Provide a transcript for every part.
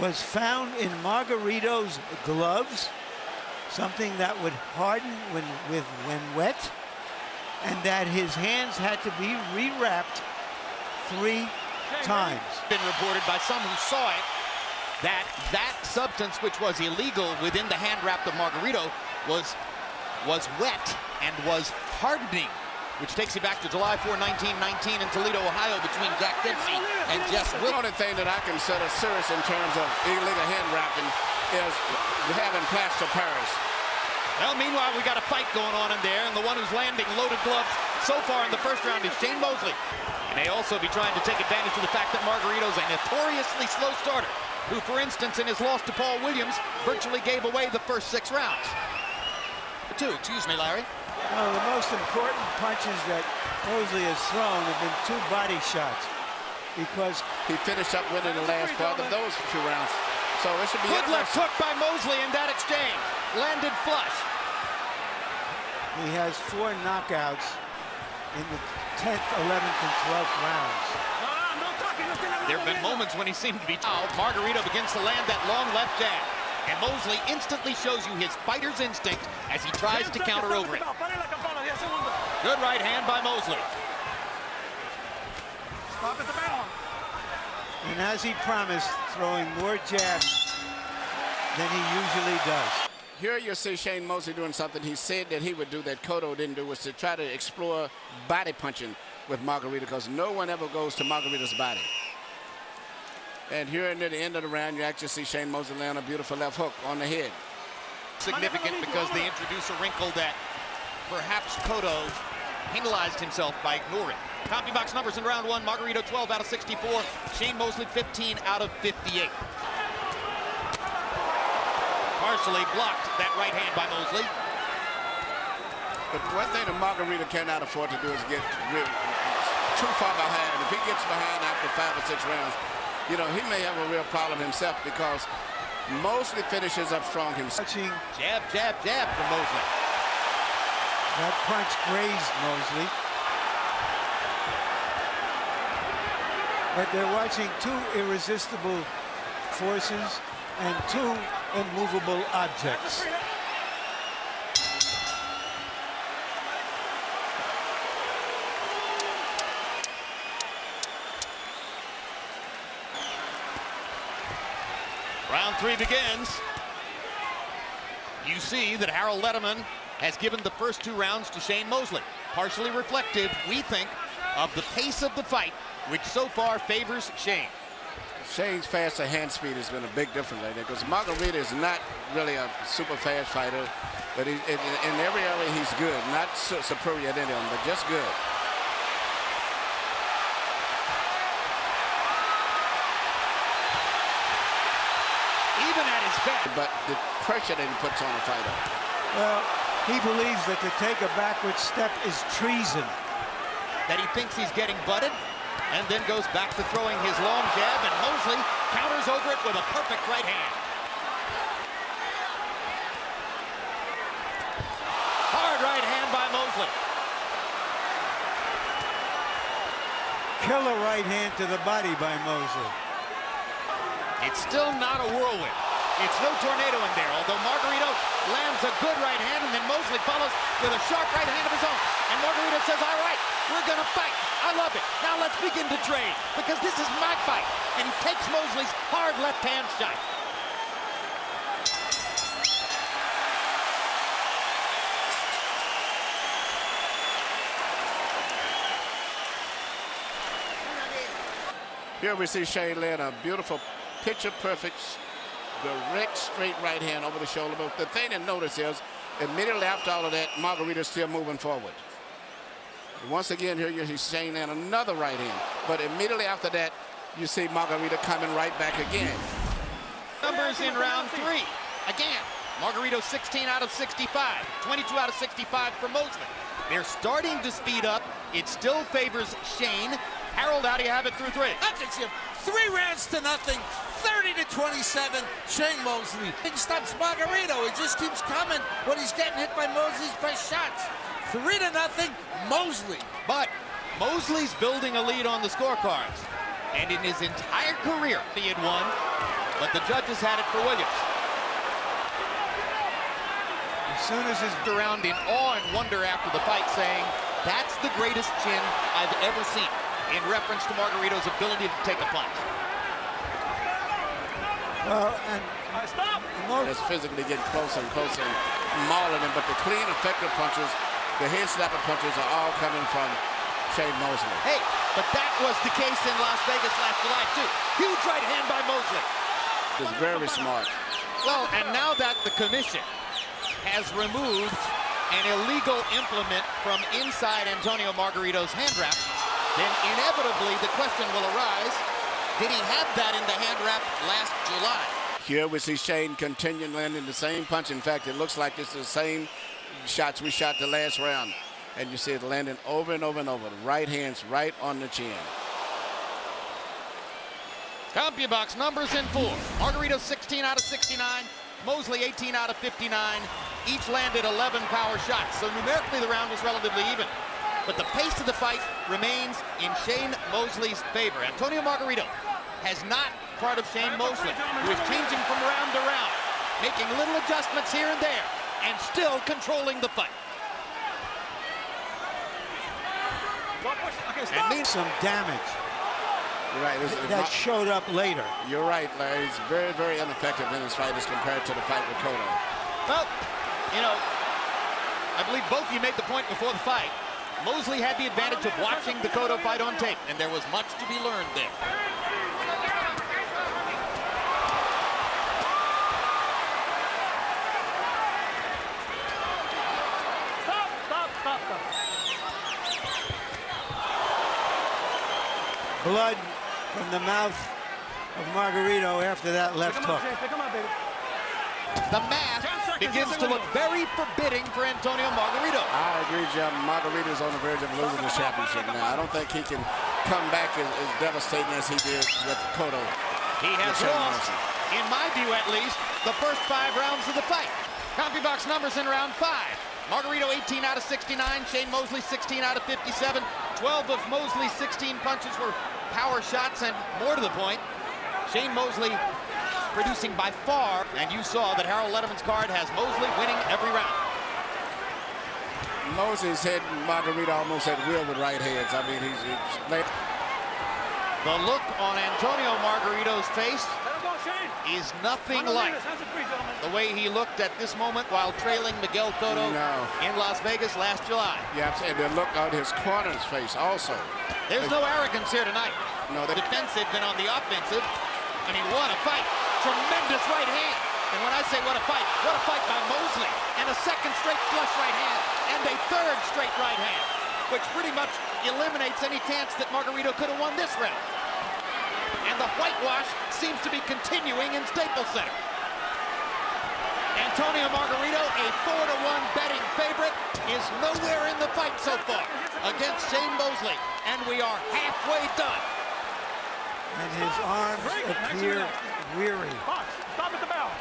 was found in Margarito's gloves, something that would harden when wet, and that his hands had to be rewrapped 3 times. Been reported by some who saw it that that substance, which was illegal within the hand wrap of Margarito, was wet and was hardening, which takes you back to July 4, 1919 in Toledo, Ohio, between Jack Dempsey and Jess Will. The only thing that I consider serious in terms of illegal hand wrapping is having plaster Paris. Well, meanwhile, we got a fight going on in there, and the one who's landing loaded gloves so far in the first round is Shane Mosley. He may also be trying to take advantage of the fact that Margarito's a notoriously slow starter, who, for instance, in his loss to Paul Williams, virtually gave away the first 6 rounds. Excuse me, Larry. Well, the most important punches that Mosley has thrown have been 2 body shots, because he finished up winning the last part of those 2 rounds. So it should be good left hook by Mosley in that exchange. Landed flush. He has 4 knockouts in the 10th, 11th, and 12th rounds. There have been moments when he seemed to be out. Margarito begins to land that long left jab, and Mosley instantly shows you his fighter's instinct as he tries to counter over it. Good right hand by Mosley. And as he promised, throwing more jabs than he usually does. Here you see Shane Mosley doing something he said that he would do that Cotto didn't do, was to try to explore body punching with Margarito, because no one ever goes to Margarito's body. And here near the end of the round, you actually see Shane Mosley land a beautiful left hook on the head. Significant because they introduce a wrinkle that perhaps Cotto penalized himself by ignoring. CompuBox numbers in round 1, Margarito 12 out of 64, Shane Mosley 15 out of 58. Partially blocked that right hand by Mosley. But one thing that Margarito cannot afford to do is get too far behind. If he gets behind after 5 or 6 rounds, you know, he may have a real problem himself, because Mosley finishes up strong himself. Jab, jab, jab from Mosley. That punch grazed Mosley. But they're watching 2 irresistible forces and 2 immovable objects. Round 3 begins. You see that Harold Letterman has given the first 2 rounds to Shane Mosley. Partially reflective, we think, of the pace of the fight, which so far favors Shane. Shane's faster hand speed has been a big difference right there, because Margarito is not really a super fast fighter, but in every area he's good. Not superior at any of them, but just good. Even at his best. But the pressure that he puts on a fighter. Well, he believes that to take a backward step is treason. That he thinks he's getting butted, and then goes back to throwing his long jab, and Mosley counters over it with a perfect right hand. Hard right hand by Mosley. Killer right hand to the body by Mosley. It's still not a whirlwind. It's no tornado in there, although Margarito lands a good right hand, and then Mosley follows with a sharp right hand of his own. And Margarito says, all right, we're going to fight. I love it. Now let's begin to trade, because this is my fight. And he takes Mosley's hard left hand shot. Here we see Shane land a beautiful, picture-perfect, direct, straight right hand over the shoulder. But the thing to notice is, immediately after all of that, Margarito's still moving forward. Once again, here you see Shane land another right hand. But immediately after that, you see Margarito coming right back again. Numbers in round 3. Again, Margarito 16 out of 65, 22 out of 65 for Mosley. They're starting to speed up. It still favors Shane. Harold, how do you have it through 3? That's it, 3 rounds to nothing, 30-27, Shane Mosley. He stops Margarito. He just keeps coming when he's getting hit by Mosley's best shots. 3-0, Mosley. But Mosley's building a lead on the scorecards. And in his entire career, he had won but the judges had it for Williams. As soon as his Around in awe and wonder after the fight, saying, "That's the greatest chin I've ever seen," in reference to Margarito's ability to take a punch. well, and It's physically getting closer and closer and mauling him, but the clean, effective punches, the head slapper punches are all coming from Shane Mosley. Hey, but that was the case in Las Vegas last July, too. Huge right hand by Mosley. It's very smart. Well, and now that the commission has removed an illegal implement from inside Antonio Margarito's hand wrap, then inevitably the question will arise, did he have that in the hand wrap last July? Here we see Shane continuing landing the same punch. In fact, it looks like this is the same shots we shot the last round. And you see it landing over and over and over. The right hands right on the chin. CompuBox numbers in full. Margarito 16 out of 69. Mosley 18 out of 59. Each landed 11 power shots. So numerically the round was relatively even. But the pace of the fight remains in Shane Mosley's favor. Antonio Margarito has not part of Shane Mosley, who is changing from round to round, making little adjustments here and there, and still controlling the fight. and means some damage You're right. that showed up later. You're right, Larry. He's very, very ineffective in his fight as compared to the fight with Cotto. Well, you know, I believe both of you made the point before the fight. Mosley had the advantage of watching the Cotto fight on tape, and there was much to be learned there. Blood from the mouth of Margarito after that left hook. The math begins to look very forbidding for Antonio Margarito. I agree, Jim. Margarito's on the verge of losing the championship now. I don't think he can come back as devastating as he did with Cotto. He has lost, in my view at least, the first 5 rounds of the fight. CompuBox numbers in round 5. Margarito 18 out of 69, Shane Mosley 16 out of 57. 12 of Mosley's 16 punches were power shots, and more to the point, Shane Mosley producing by far, and you saw that Harold Letterman's card has Mosley winning every round. Mosley's hit Margarito almost at will with right hands. I mean, he's late. The look on Antonio Margarito's face is nothing like the way he looked at this moment while trailing Miguel Cotto in Las Vegas last July. Yeah, and the look on his corner's face also. There's no arrogance here tonight. No, defensive and on the offensive. I mean, what a fight. Tremendous right hand. And when I say what a fight by Mosley. And a second straight flush right hand. And a third straight right hand, which pretty much eliminates any chance that Margarito could have won this round. And the whitewash seems to be continuing in Staples Center. Antonio Margarito, a 4-to-1 betting favorite, is nowhere in the fight so far against Shane Mosley. And we are halfway done. And his arms appear weary. Stop at the bell.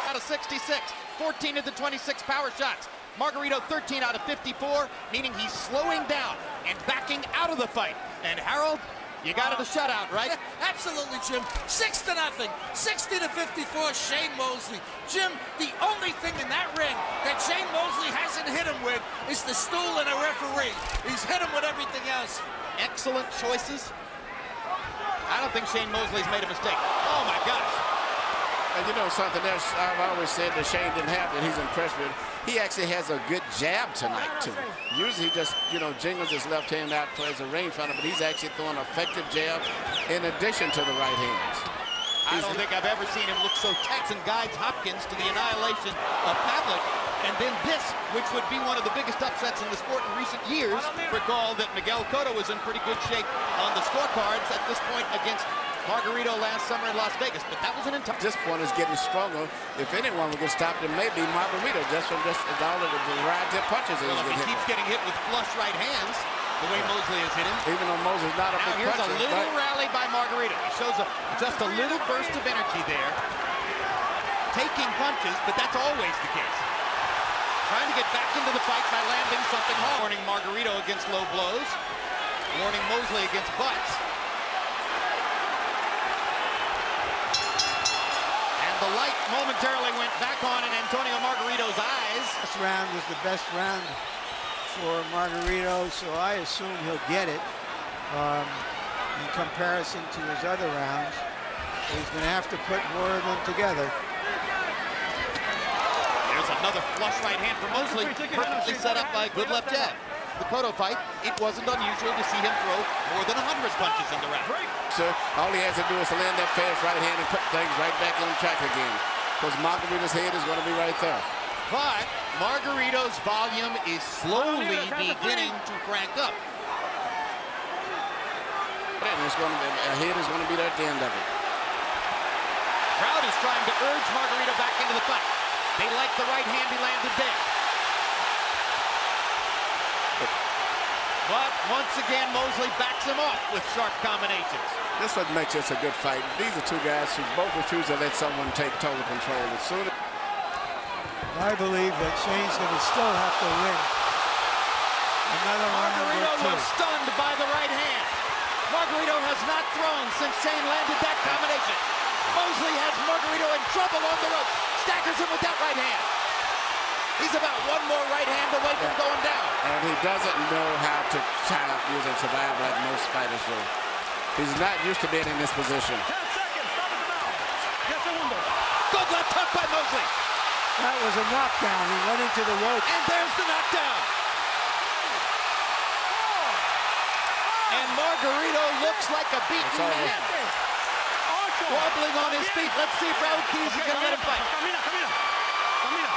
Out of 66, 14 of the 26 power shots. Margarito 13 out of 54, meaning he's slowing down and backing out of the fight. And Harold, you got it a shutout, right? Absolutely, Jim. 6-0. 60-54, Shane Mosley. Jim, the only thing in that ring that Shane Mosley hasn't hit him with is the stool and a referee. He's hit him with everything else. Excellent choices. I don't think Shane Mosley's made a mistake. Oh, my gosh. And you know something else I've always said that Shane didn't have that he's impressed with? He actually has a good jab tonight, too. Usually he just, jingles his left hand out as a rangefinder, but he's actually throwing effective jabs in addition to the right hands. I don't think I've ever seen him look so tense and guides Hopkins to the annihilation of Pavlik. And then this, which would be one of the biggest upsets in the sport in recent years. Recall that Miguel Cotto was in pretty good shape on the scorecards at this point against Margarito last summer in Las Vegas, but that was an entire... This one is getting stronger. If anyone will get stopped, it may be Margarito, just from all of the variety of punches. Well, if he keeps getting hit with flush right hands, the way Mosley has hit him. Even though Mosley's not a big puncher. Here's a little rally by Margarito. He shows just a little burst of energy there. Taking punches, but that's always the case. Trying to get back into the fight by landing something hard. Warning Margarito against low blows. Warning Mosley against butts. momentarily went back on in Antonio Margarito's eyes. This round was the best round for Margarito, so I assume he'll get it in comparison to his other rounds. He's going to have to put more of them together. There's another flush right hand for Mosley, perfectly set up by a good left jab. The Cotto fight, it wasn't unusual to see him throw more than 100 punches in the round. So all he has to do is to land that fast right hand and put things right back on track again. Because Margarito's head is going to be right there. But Margarito's volume is slowly beginning to crank up. And it's going to be, head is going to be there at the end of it. Crowd is trying to urge Margarito back into the fight. They like the right hand he landed there. But once again, Mosley backs him off with sharp combinations. This what makes this a good fight. These are two guys who both refuse to let someone take total control. As soon as I believe that Shane's going to still have to win another round or Margarito two. was stunned by the right hand. Margarito has not thrown since Shane landed that combination. Mosley has Margarito in trouble on the ropes. Staggers him with that right hand. He's about one more right hand away from going down. and he doesn't know how to tie up using survive like most fighters do. He's not used to being in this position. 10 seconds, stop at the bell. Yes, segundo. Good left hook by Mosley. That was a knockdown. He went into the rope. And there's the knockdown. And Margarito looks like a beaten man. Wobbling on his feet. Let's see if Raul Keys is going to let him fight. Camina, camina. Camina.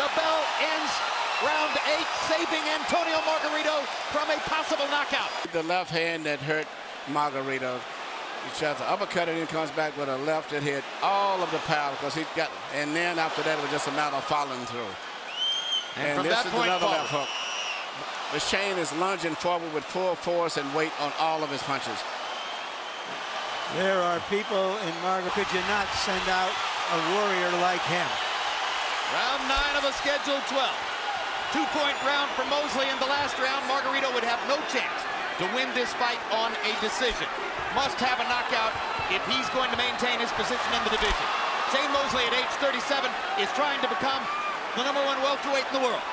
The bell ends round 8, saving Antonio Margarito from a possible knockout. The left hand that hurt Margarito. He shots an uppercut and then comes back with a left that hit all of the power because he got, and then after that it was just a matter of following through. And from this that is point another forward. left hook. But Shane is lunging forward with full force and weight on all of his punches. There are people in Margarito. Could you not send out a warrior like him? Round 9 of a scheduled 12. 2-point round for Mosley in the last round. Margarito would have no chance to win this fight on a decision. Must have a knockout if he's going to maintain his position in the division. Shane Mosley at age 37 is trying to become the #1 welterweight in the world.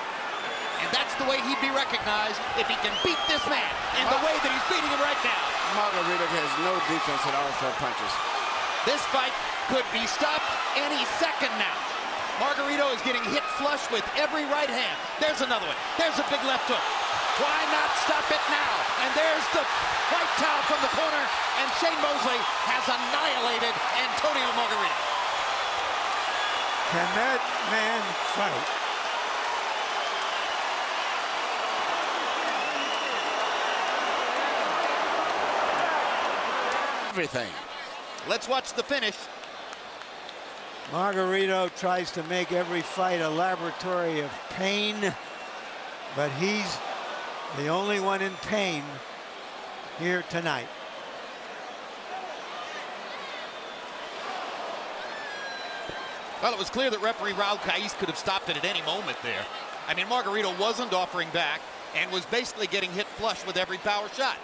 And that's the way he'd be recognized if he can beat this man in the way that he's beating him right now. Margarito has no defense at all for punches. This fight could be stopped any second now. Margarito is getting hit flush with every right hand. There's another one. There's a big left hook. Why not stop it now? And there's the white towel from the corner, and Shane Mosley has annihilated Antonio Margarito. Can that man fight? Everything. Let's watch the finish. Margarito tries to make every fight a laboratory of pain, but he's the only one in pain here tonight. Well, it was clear that referee Raul Caiz could have stopped it at any moment there. I mean, Margarito wasn't offering back and was basically getting hit flush with every power shot.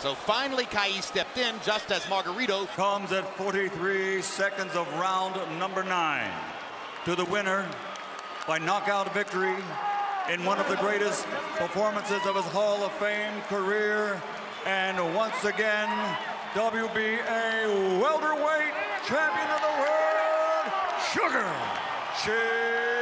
So finally, Caiz stepped in just as Margarito comes at 43 seconds of round number 9 to the winner by knockout victory in one of the greatest performances of his Hall of Fame career, and once again, WBA welterweight champion of the world, Sugar Shane